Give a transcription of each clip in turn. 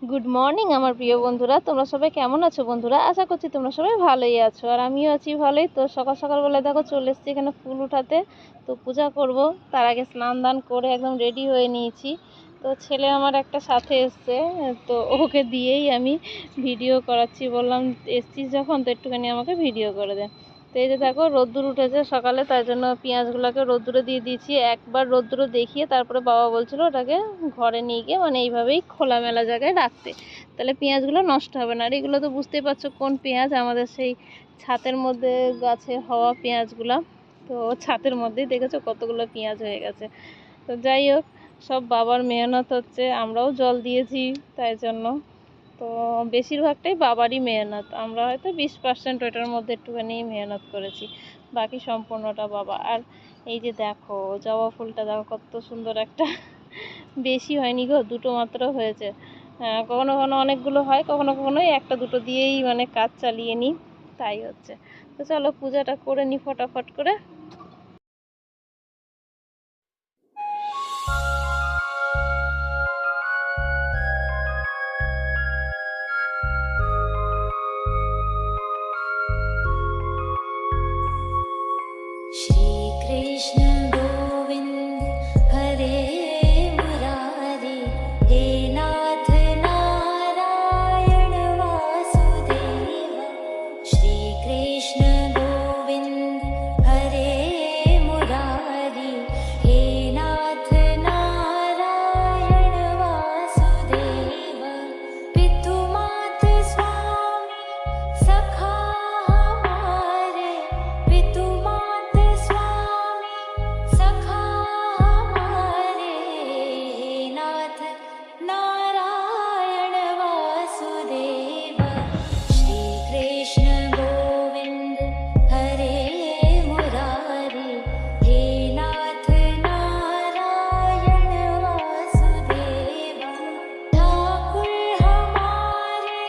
Good morning আমার প্রিয় বন্ধুরা, তোমরা সবাই কেমন আছো বন্ধুরা? আশা করছি তোমরা সবাই ভালোই আছো, আর আমিও আছি ভালোই। তো সকাল সকালবেলা দেখো চলে এসেছি এখানে ফুল উঠাতে। তো পূজা করব, তার আগে স্নান দান করে একদম রেডি হয়ে নিয়েছি। তো ছেলে আমার একটা সাথে এসছে, তো ওকে দিয়েই আমি ভিডিও করাচ্ছি। বললাম এসছিস যখন তো একটুখানি আমাকে ভিডিও করে দে। তো এই যে দেখো রোদ্দুর উঠেছে সকালে, তাই জন্য পেঁয়াজগুলোকে রোদ্দুরে দিয়ে দিয়েছি। একবার রোদ্দুরে দেখিয়ে তারপরে বাবা বলছিল ওটাকে ঘরে নিয়ে গিয়ে মানে এইভাবেই খোলামেলা জায়গায় রাখতে, তাহলে পেঁয়াজগুলো নষ্ট হবে না। আর এগুলো তো বুঝতেই পারছো কোন পেঁয়াজ, আমাদের সেই ছাতের মধ্যে গাছে হওয়া পেঁয়াজগুলো। তো ছাতের মধ্যেই দেখেছো কতগুলো পেঁয়াজ হয়ে গেছে। তো যাই হোক, সব বাবার মেহনত হচ্ছে, আমরাও জল দিয়েছি তাই জন্য। তো বেশিরভাগটাই বাবারই মেহনত, আমরা হয়তো 20% ওইটার মধ্যে একটুখানি মেহনত করেছি, বাকি সম্পূর্ণটা বাবা। আর এই যে দেখো জবা ফুলটা দেখো কত সুন্দর একটা বেশি হয়নি গো, দুটো মাত্র হয়েছে। কখনো কখনো অনেকগুলো হয়, কখনো কখনো একটা দুটো দিয়েই মানে কাজ চালিয়ে নিই, তাই হচ্ছে। তো চলো পূজাটা করে নিই ফটাফট করে। श्री कृष्ण गोविंद हरे मुरारी, हे नाथ नारायण वासुदेव। श्री कृष्ण गोविंद हरे मुरारी, हे नाथ नारायण वासुदेव। पितु मात स्वामी सखा हमारे, पितु मात स्वामी सखा हमारे, नाथ नारायण वासुदेव। श्री कृष्ण गोविंद हरे मुरारी, हे नाथ नारायण वासुदेव। ठाकुर हमारे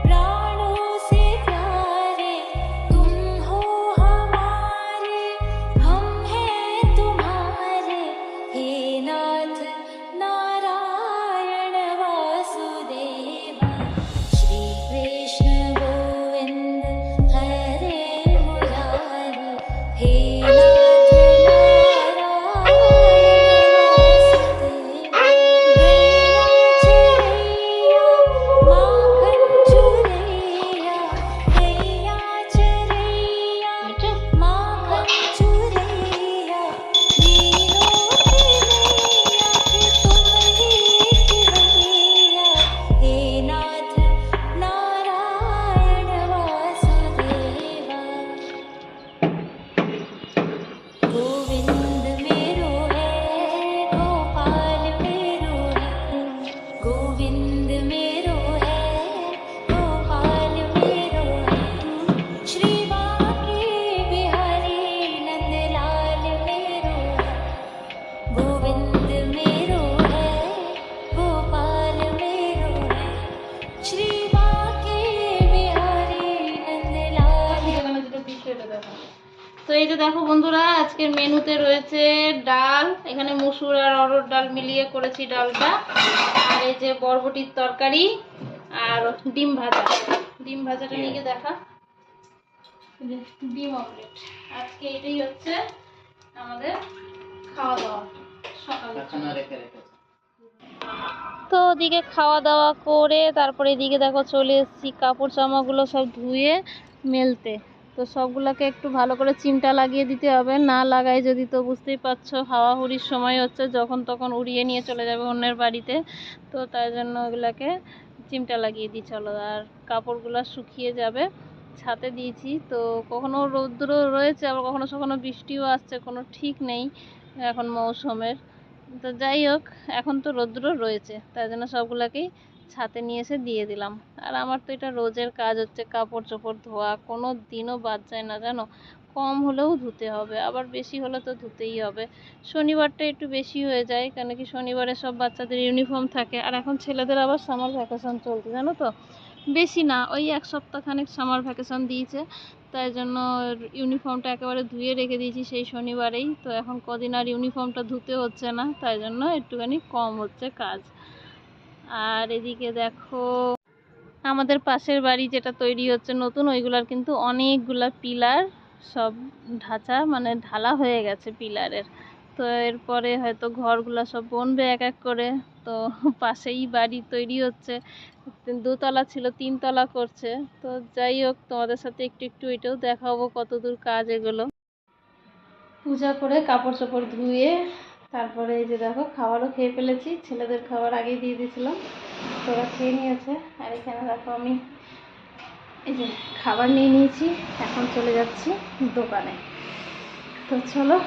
प्राणों से प्यारे, तुम हो हमारे, हम हैं तुम्हारे, हे नाथ नारायण वासुदेव। श्री कृष्ण गोविंद हरे मुरारी, हे नाथ नारायण चरैया, माखन चुरैया, मीनों की नैया के तुम ही खिलैया, हे नाथ नारायण वासुदेवा। गोविंद मेरो है, गोपाल मेरो है, गोविंद मेरो है, गोपाल मेरो है। श्री बांके बिहारी नंदलाल मेरो है, गोविंद मेरो है, गोपाल मेरो है। श्री बांके बिहारी नंदलाल। তো এই যে দেখো বন্ধুরা, আজকের মেনুতে রয়েছে ডাল, এখানে মসুর আর অরহর ডাল মিলিয়ে করেছি ডালটা, আর এই যে বরবটির তরকারি আর ডিম ভাজা। ডিম ভাজাটা নিয়ে দেখা, এই যে ডিম অমলেট। আজকে এটাই হচ্ছে আমাদের খাওয়া দাওয়া সকালে। তো ওদিকে খাওয়া দাওয়া করে তারপরে এদিকে দেখো চলে এসেছি কাপড় জামাগুলো সব ধুয়ে মেলতে। তো সবগুলোকে একটু ভালো করে চিমটা লাগিয়ে দিতে হবে, না লাগাই যদি তো বুঝতেই পারছো হাওয়া হুড়ির সময় হচ্ছে, যখন তখন উড়িয়ে নিয়ে চলে যাবে অন্যের বাড়িতে। তো তাই জন্য ওগুলাকে চিমটা লাগিয়ে দিই চলো। আর কাপড়গুলো শুকিয়ে যাবে, ছাতে দিয়েছি। তো কখনো রৌদ্র রয়েছে, আবার কখনো কখনো বৃষ্টিও আসছে, কোনো ঠিক নেই এখন মৌসুমের। তো যাই হোক, এখন তো রৌদ্র রয়েছে, তাই জন্য সবগুলোকেই ছাতে নিয়ে এসে দিয়ে দিলাম। আর আমার তো এটা রোজের কাজ হচ্ছে, কাপড় চোপড় ধোয়া, কোনো দিনও বাদ যায় না জানো। কম হলেও ধুতে হবে, আবার বেশি হলে তো ধুতেই হবে। শনিবারটা একটু বেশি হয়ে যায়, কেন কি শনিবারে সব বাচ্চাদের ইউনিফর্ম থাকে, আর এখন ছেলেদের আবার সামার ভ্যাকেশন চলছে জানো তো। বেশি না, ওই এক সপ্তাহখানেক সামার ভ্যাকেশন দিয়েছে, তাই জন্য ইউনিফর্মটা একেবারে ধুয়ে রেখে দিয়েছি সেই শনিবারেই। তো এখন কদিন আর ইউনিফর্মটা ধুতে হচ্ছে না, তাই জন্য একটুখানি কম হচ্ছে কাজ। আর এদিকে দেখো আমাদের পাশের বাড়ি যেটা তৈরি হচ্ছে নতুন, ওইগুলার কিন্তু অনেকগুলা পিলার সব ঢাঁচা মানে ঢালা হয়ে গেছে পিলারের। তো এরপরে হয়তো ঘরগুলা সব বনবে এক এক করে। তো পাশেই বাড়ি তৈরি হচ্ছে, দোতলা ছিল 3 তলা করছে। তো যাই হোক, তোমাদের সাথে একটু একটু এটাও দেখাবো কতদূর কাজ এগুলো। পূজা করে কাপড় চোপড় ধুয়ে তারপরে এই যে দেখো খাবারও খেয়ে ফেলেছি, ছেলেদের খাবার আগেই দিয়ে দিয়েছিলাম, তোরা খেয়ে নিয়েছে। আর এখানে দেখো আমি এই যে খাবার নিয়ে নিয়েছি, এখন চলে যাচ্ছি দোকানে। তো চলো।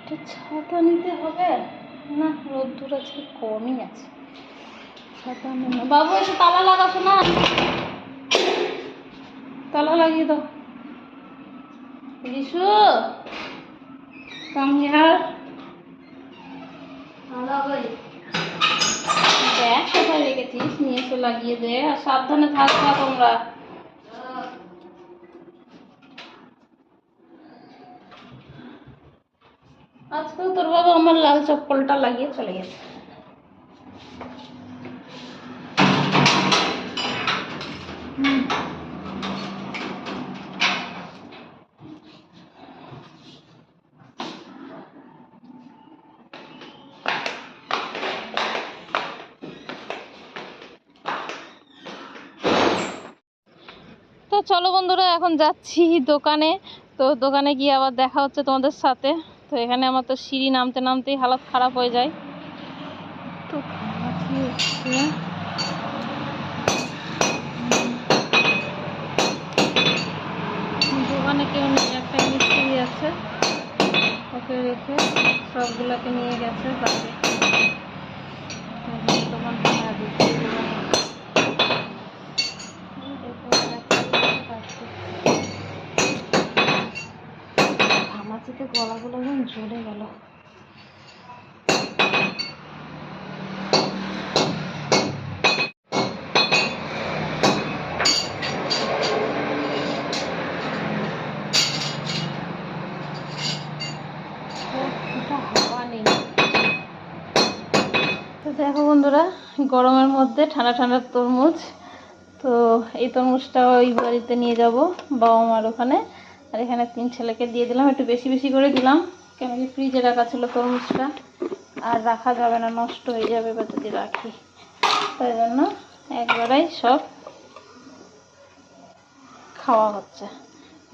একটা ছাতা নিতে হবে না, রোদ্দুর আজকে কমই আছে। ছাতা নেই না। বাবু এসে তালা লাগাছো না, তালা লাগিয়ে দাও। Rishu come here. দেখ কোথায় রেখেছিস, নিয়ে এসে লাগিয়ে দে। আর সাবধানে থাকবা তোমরা। আজকেও তোর বাবা আমার লাল চপ্পলটা লাগিয়ে চলে গেছে। তো চলো বন্ধুরা, এখন যাচ্ছি দোকানে। তো দোকানে গিয়ে আবার দেখা হচ্ছে তোমাদের সাথে। তো এখানে আমার তো সিঁড়ি নামতে নামতেই হালত খারাপ হয়ে যায়। তো দোকানে কেউ নেই, একটা মিস্ত্রি আছে, ওকে রেখে সবগুলোকে নিয়ে গেছে বাইরে। দোকান ঘামাচিতে গলাগুলো যেন জ্বলে গেল। তো দেখো বন্ধুরা, গরমের মধ্যে ঠান্ডা ঠান্ডা তরমুজ। তো এই তরমুজটা ওই বাড়িতে নিয়ে যাব বাবা মার ওখানে। আর এখানে 3 ছেলেকে দিয়ে দিলাম, একটু বেশি বেশি করে দিলাম, কেন কি ফ্রিজে রাখা ছিল তরমুজটা, আর রাখা যাবে না, নষ্ট হয়ে যাবে বা যদি রাখি। তাই জন্য একবারেই সব খাওয়া হচ্ছে।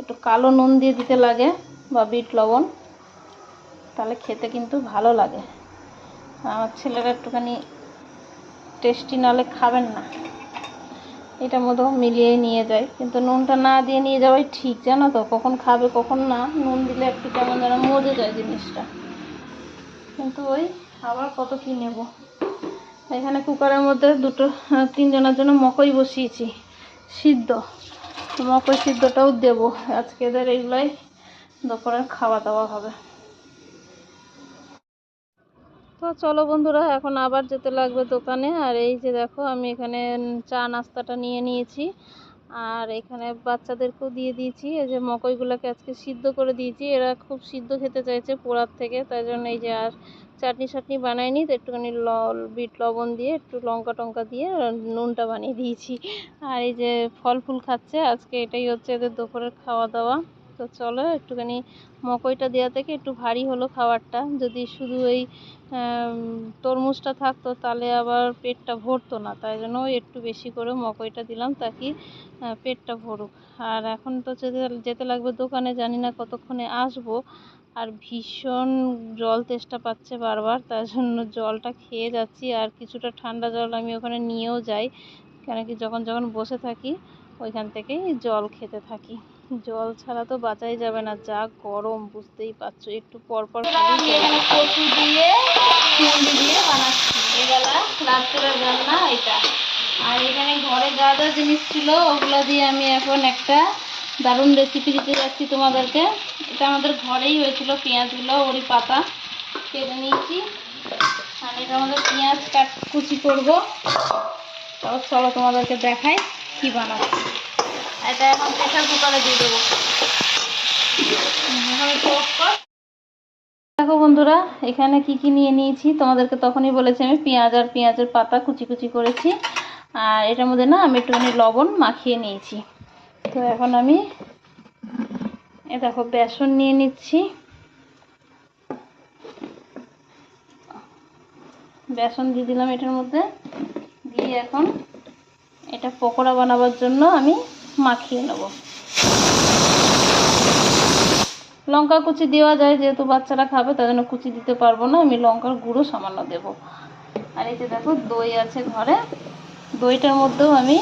একটু কালো নুন দিয়ে দিতে লাগে বা বিট লবণ, তাহলে খেতে কিন্তু ভালো লাগে। আমার ছেলেরা একটুখানি টেস্টি নাহলে খাবেন না, এটার মধ্যেও মিলিয়ে নিয়ে যায়। কিন্তু নুনটা না দিয়ে নিয়ে যাওয়াই ঠিক, জানো তো, কখন খাবে কখন না। নুন দিলে একটু কেমন যেন মজে যায় জিনিসটা। কিন্তু ওই আবার কত কী নেব। এখানে কুকারের মধ্যে 3 জনের জন্য মকই বসিয়েছি সিদ্ধ। মকই সিদ্ধটাও দেবো আজকে, এদের এইগুলাই দুপুরের খাওয়া দাওয়া হবে। তো চলো বন্ধুরা, এখন আবার যেতে লাগবে দোকানে। আর এই যে দেখো আমি এখানে চা নাস্তাটা নিয়ে নিয়েছি, আর এখানে বাচ্চাদেরকেও দিয়ে দিয়েছি। এই যে মকইগুলোকে আজকে সিদ্ধ করে দিয়েছি, এরা খুব সিদ্ধ খেতে চাইছে পোড়ার থেকে, তাই জন্য এই যে আর চাটনি বানাইনি। তো একটুখানি বিট লবণ দিয়ে একটু লঙ্কা টঙ্কা দিয়ে নুনটা বানিয়ে দিয়েছি। আর এই যে ফল ফুল খাচ্ছে আজকে, এটাই হচ্ছে এদের দুপুরের খাওয়া দাওয়া। তো চলো, একটুখানি মকইটা দেওয়া থেকে একটু ভারী হলো খাবারটা। যদি শুধু এই তরমুজটা থাকতো তাহলে আবার পেটটা ভরতো না, তাই জন্য একটু বেশি করে মকইটা দিলাম, তাকি পেটটা ভরুক। আর এখন তো যেতে লাগবে দোকানে, জানি না কতক্ষণে আসবো। আর ভীষণ জল তেষ্টা পাচ্ছে বারবার, তার জন্য জলটা খেয়ে যাচ্ছি। আর কিছুটা ঠান্ডা জল আমি ওখানে নিয়েও যাই, কেন কি যখন যখন বসে থাকি ওইখান থেকেই জল খেতে থাকি। জল ছাড়া তো বাঁচাই যাবে না, যা গরম বুঝতেই পারছো। একটু পর পর কচু দিয়ে চিংড়ি দিয়ে বানাচ্ছি, এবেলা রাত্রের রান্না এটা। আর এখানে ঘরে যা যা জিনিস ছিল ওগুলো দিয়ে আমি এখন একটা দারুণ রেসিপি দিতে যাচ্ছি তোমাদেরকে। এটা আমাদের ঘরেই হয়েছিল, পেঁয়াজগুলো ওরই পাতা। কেটে নিয়েছি, আর এটার মধ্যে পেঁয়াজ কুচি করব। তারপর চলো তোমাদেরকে দেখাই কি বানাচ্ছি। এটা এখন প্রেসার কুকারে দিয়ে দেবো। দেখো বন্ধুরা, এখানে কি কি নিয়ে নিয়েছি তোমাদেরকে তখনই বলেছি, আমি পেঁয়াজ আর পেঁয়াজের পাতা কুচি কুচি করেছি। আর এটার মধ্যে না আমি একটুখানি লবণ মাখিয়ে নিয়েছি। তো এখন আমি দেখো বেসন নিয়ে নিচ্ছি। বেসন দিয়ে দিলাম এটার মধ্যে, দিয়ে এখন এটা পকোড়া বানাবার জন্য আমি মাখিয়ে নেব। লঙ্কা কুচি দেওয়া যায়, যেহেতু বাচ্চারা খাবে তার জন্য কুচি দিতে পারবো না, আমি লঙ্কার গুঁড়ো সামান্য দেব। আর এই যে দেখো দই আছে ঘরে, দইটার মধ্যেও আমি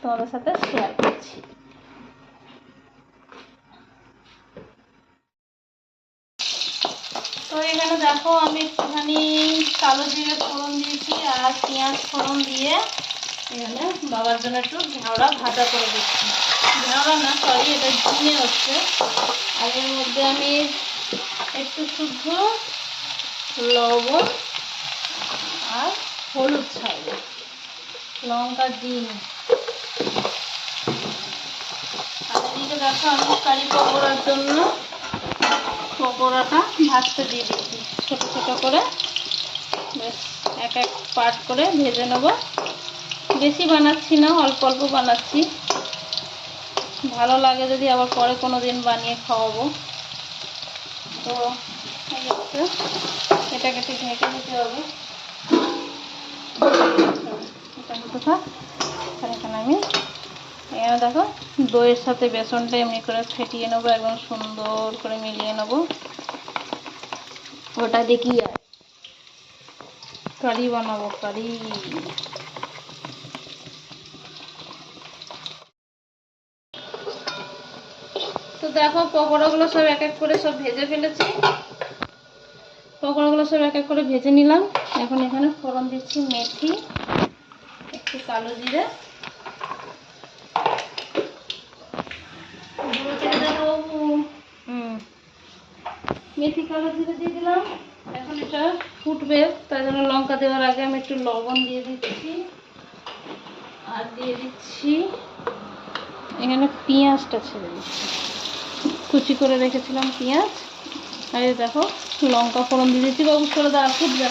তোমাদের সাথে শেয়ার করছি। তো এখানে দেখো আমি একটুখানি কালো জিরে ফোড়ন দিয়েছি আর পেঁয়াজ ফোড়ন দিয়ে এখানে বাবার জন্য একটু ঘেওড়া ভাজা করে দিচ্ছি। ঘেওড়া না, সরি, এটা ঝিঙে হচ্ছে। আর এর মধ্যে আমি একটু শুদ্ধ লবণ আর হলুদ ছাড়বো, লঙ্কা দিন। আর এদিকে দেখো আমি কারি পকোড়ার জন্য পকোড়াটা ভাজতে দিয়ে দিচ্ছি, ছোট ছোট করে বেশ এক এক পার্ট করে ভেজে নেব। বেশি বানাচ্ছি না, অল্প অল্প বানাচ্ছি, ভালো লাগে যদি আবার পরে কোনো দিন বানিয়ে খাওয়াবো। তো এটাকে একটু ঢেকে দিতে হবে। এটা হতে থাক। আর এখানে আমি এখানে দেখো দইয়ের সাথে বেসনটা এমনি করে ফেটিয়ে নেবো, একদম সুন্দর করে মিলিয়ে নেবো। ওটা দেখি আর কারি বানাবো, কারি। তো দেখো পকোড়াগুলো সব এক এক করে সব ভেজে ফেলেছি, পকোড়াগুলো সব এক এক করে ভেজে নিলাম। এখন এখানে ফোড়ন দিচ্ছি মেথি, একটু কালো জিরে, মেথি কালো জিরে দিয়ে দিলাম। এখন এটা ফুটবে, তাই জন্য লঙ্কা দেওয়ার আগে আমি একটু লবণ দিয়ে দিচ্ছি। আর দিয়ে দিচ্ছি এখানে পেঁয়াজটা ছেড়ে দিচ্ছি, কুচি করে রেখেছিলাম পেঁয়াজ। আর এই দেখো লঙ্কা ফোড়ন দিয়ে দিচ্ছি, বাবু করে দেওয়া ফুটবে।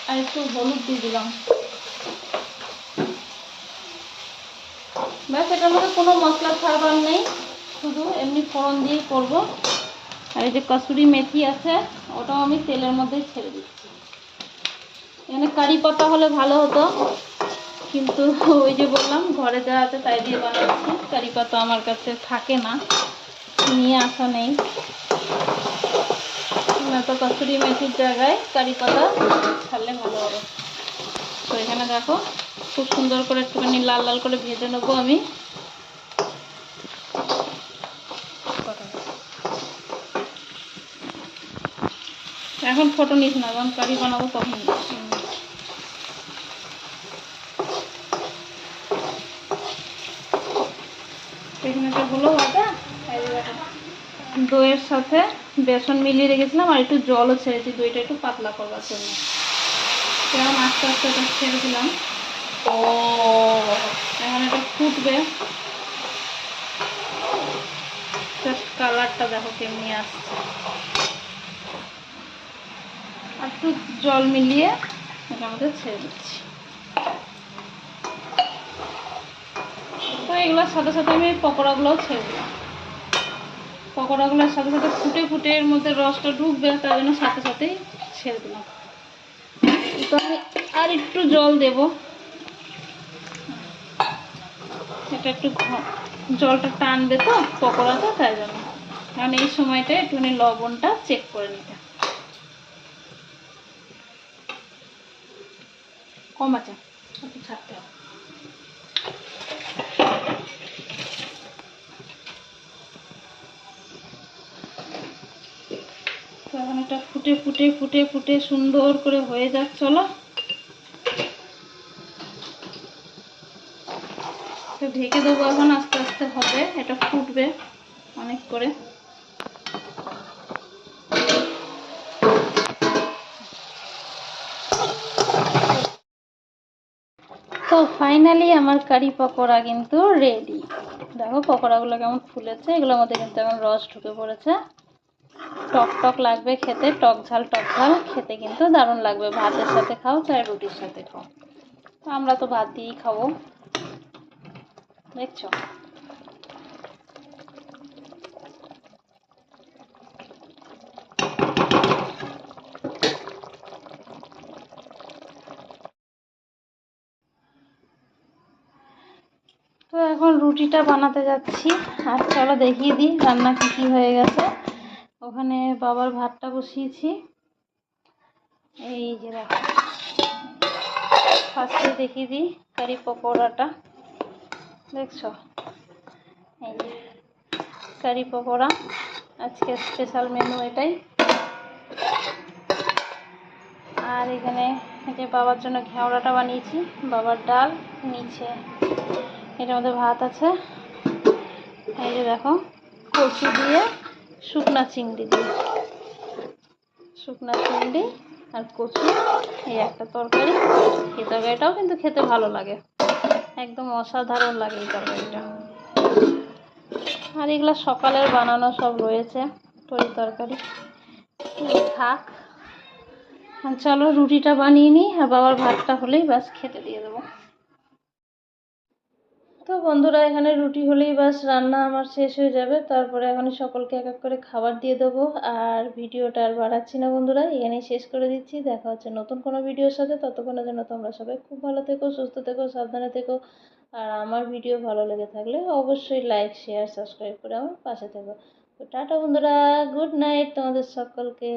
আর একটু হলুদ দিয়ে দিলাম। ব্যাস, এটার মধ্যে কোনো মশলা ছাড়বার নেই, শুধু এমনি ফোড়ন দিয়ে করবো। আর এই যে কসুরি মেথি আছে, ওটাও আমি তেলের মধ্যেই ছেড়ে দিচ্ছি। এখানে কারি পাতা হলে ভালো হতো, কিন্তু ওই যে বললাম ঘরে যা আছে তাই দিয়ে বানাচ্ছি। কারি পাতা আমার কাছে থাকে না, নিয়ে আসা নেই। তো কসুরি মেথির জায়গায় কারি পাতা ছাড়লে ভালো হবে। তো এখানে দেখো খুব সুন্দর করে একটুখানি লাল লাল করে ভেজে নেবো আমি। এখন ফটো নিস না, যখন কারি বানাবো তখন। এখানে তো হলো ভাজা। দইয়ের সাথে বেসন মিলিয়ে রেখেছিলাম, আর একটু জলও ছেড়েছি দইটা একটু পাতলা করবার জন্য। এখন আস্তে আস্তে এটা ছেড়ে দিলাম। এখন এটা ফুটবে, জাস্ট কালারটা দেখো কেমনি আসছে। আর একটু জল মিলিয়ে এটা আমাদের ছেড়ে দিচ্ছি। তো এগুলোর সাথে সাথে আমি পকোড়াগুলোও ছেড়ে দিলাম। পকোড়াগুলোর সাথে সাথে ফুটে ফুটে এর মধ্যে রসটা ঢুকবে, তার জন্য সাথে সাথেই ছেড়ে দিলাম। তো আমি আর একটু জল দেব, এটা একটু জলটা টানবে তো পকোড়াটা, তাই জন্য। কারণ এই সময়টা একটুখানি লবণটা চেক করে নিতে। কম আছে, একটু ছাড়তে হবে। তো এখন ডালটা ফুটে ফুটে ফুটে ফুটে সুন্দর করে হয়ে যাক। চলো তো ঢেকে দেবো এখন, আস্তে আস্তে হবে, এটা ফুটবে অনেক করে। তো ফাইনালি আমার কারি পকোড়া কিন্তু রেডি। দেখো পকোড়াগুলো কেমন ফুলেছে, এগুলোর মধ্যে কিন্তু এখন রস ঢুকে পড়েছে। টক টক লাগবে খেতে, টক ঝাল খেতে কিন্তু দারুণ লাগবে। ভাতের সাথে খাও চাই রুটির সাথে খাও, তো আমরা তো ভাত দিয়েই খাবো। দেখছো তো এখন রুটিটা বানাতে যাচ্ছি। আর চলো দেখিয়ে দিই রান্না কি কি হয়ে গেছে। ওখানে বাবার ভাতটা বসিয়েছি, এই যে দেখো। ফার্স্টে দেখিয়ে দিই কারি পকোড়াটা, দেখছো এই যে কারি পকোড়া, আজকে স্পেশাল মেনু এটাই। আর এখানে এই যে বাবার জন্য ঘেওড়াটা বানিয়েছি, বাবার ডাল, নিচে এটার মধ্যে ভাত আছে। এই যে দেখো কচু দিয়ে শুকনা চিংড়ি আর কচু, এই একটা তরকারি। এই তরকারিটাও কিন্তু খেতে ভালো লাগে, একদম অসাধারণ লাগে এই তরকারিটা। আর এগুলো সকালের বানানো সব রয়েছে তরকারি, থাক। চলো রুটিটা বানিয়ে নিই, আর বাবার ভাতটা হলেই ব্যাস খেতে দিয়ে দেবো। তো বন্ধুরা এখানে রুটি হলেই ব্যাস রান্না আমার শেষ হয়ে যাবে। তারপরে এখন সকলকে এক এক করে খাবার দিয়ে দেবো। আর ভিডিওটা আর বাড়াচ্ছি না বন্ধুরা, এখানেই শেষ করে দিচ্ছি। দেখা হচ্ছে নতুন কোনো ভিডিওর সাথে, ততক্ষণের জন্য তোমরা সবাই খুব ভালো থেকো, সুস্থ থেকো, সাবধানে থেকো। আর আমার ভিডিও ভালো লেগে থাকলে অবশ্যই লাইক শেয়ার সাবস্ক্রাইব করে আমার পাশে থেকো। তো টাটা বন্ধুরা, গুড নাইট তোমাদের সকলকে।